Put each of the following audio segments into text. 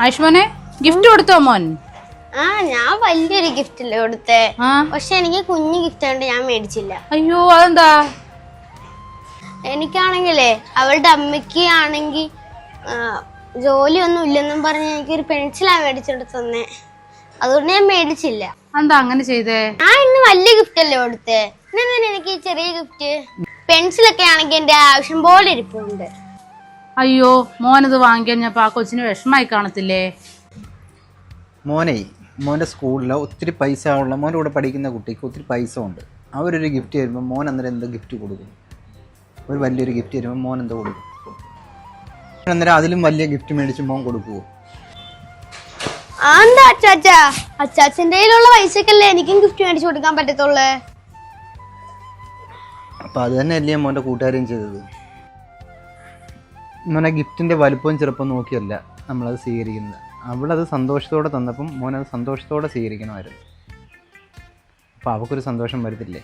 ആയുഷ്മോനെ gift കൊടുത്തോ മോൻ? ഞാൻ വലിയൊരു ഗിഫ്റ്റ് അല്ലേ കൊടുത്തേ, പക്ഷെ എനിക്ക് കുഞ്ഞു ഗിഫ്റ്റ് കൊണ്ട് ഞാൻ മേടിച്ചില്ല. അയ്യോ, അതെന്താ? എനിക്കാണെങ്കിലേ അവളുടെ അമ്മയ്ക്ക് ആണെങ്കിൽ ജോലിയൊന്നും ഇല്ലെന്നും പറഞ്ഞ് എനിക്കൊരു പെൻസിലാ മേടിച്ചോണ്ട് തന്നെ, അതുകൊണ്ട് ഞാൻ മേടിച്ചില്ല. എന്താ അങ്ങനെ ചെയ്തേ? ഞാൻ ഇന്ന് വലിയ ഗിഫ്റ്റ് അല്ലേ കൊടുത്തേ, ഇന്നെന്തിനാ എനിക്ക് ചെറിയ ഗിഫ്റ്റ്? പെൻസിലൊക്കെ ആണെങ്കിൽ എന്റെ ആവശ്യം പോലെ ഇരിപ്പുണ്ട്. അയ്യോ, മോനത് വാങ്ങിക്കഴിഞ്ഞപ്പോ ആ കൊച്ചിന് വിഷമായി കാണത്തില്ലേ? മോൻ്റെ സ്കൂളിൽ ഒത്തിരി പൈസ ഉള്ള, മോൻ്റെ കൂടെ പഠിക്കുന്ന കുട്ടിക്ക് ഒത്തിരി പൈസ ഉണ്ട്. അവരൊരു ഗിഫ്റ്റ് തരുമ്പോൾ മോൻ അന്നേരം എന്താ ഗിഫ്റ്റ് കൊടുക്കും? ഒരു വലിയൊരു ഗിഫ്റ്റ് തരുമ്പോൾ മോൻ എന്താ കൊടുക്കും? അന്നേരം അതിലും വലിയ ഗിഫ്റ്റ് മേടിച്ച് മോൻ കൊടുക്കുമോ? എന്താ അച്ചാച്ചന്റെ കയ്യിലുള്ള പൈസക്കല്ലേ എനിക്കും ഗിഫ്റ്റ് മേടിച്ചു കൊടുക്കാൻ പറ്റത്തുള്ളേ. അപ്പം അത് തന്നെയല്ലേ മോൻ്റെ കൂട്ടുകാരും ചെയ്തത്. മോനെ ഗിഫ്റ്റിൻ്റെ വലുപ്പവും ചെറുപ്പം നോക്കിയല്ല നമ്മളത് സ്വീകരിക്കുന്നത്. അവളത് സന്തോഷത്തോടെ തന്നപ്പം മോനത് സന്തോഷത്തോടെ സ്വീകരിക്കണമായിരുന്നു. അപ്പം അവൾക്കൊരു സന്തോഷം വരത്തില്ലേ?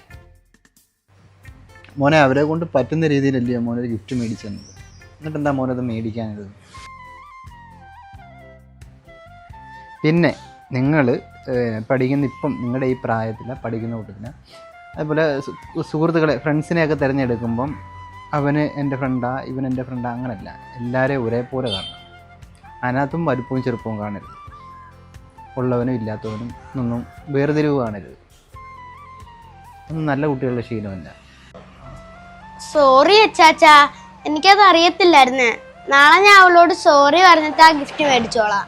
മോനെ അവരെ കൊണ്ട് പറ്റുന്ന രീതിയിലല്ലേ മോനൊരു ഗിഫ്റ്റ് മേടിച്ചു തന്നത്. എന്നിട്ട് എന്താ മോനത് മേടിക്കാനത്? പിന്നെ നിങ്ങൾ പഠിക്കുന്ന ഇപ്പം നിങ്ങളുടെ ഈ പ്രായത്തിൽ പഠിക്കുന്ന കൂട്ടത്തിന്, അതുപോലെ സുഹൃത്തുക്കളെ ഫ്രണ്ട്സിനെയൊക്കെ തിരഞ്ഞെടുക്കുമ്പം അവന് എൻ്റെ ഫ്രണ്ടാ ഇവൻ എൻ്റെ ഫ്രണ്ടാ അങ്ങനല്ല, എല്ലാവരെയും ഒരേപോലെ കാണണം. അതിനകത്തും വലുപ്പവും ചെറുപ്പവും കാണരുത്, ഉള്ളവനും ഇല്ലാത്തവനും ഒന്നും വേർതിരിവ് കാണരുത്. ഒന്നും നല്ല കുട്ടികളുടെ ശീലമല്ല. സോറി അച്ചാച്ചാ, എനിക്കത് അറിയത്തില്ലായിരുന്നേ. നാളെ ഞാൻ അവളോട് സോറി പറഞ്ഞിട്ട് ആ ഗിഫ്റ്റ് മേടിച്ചോളാം.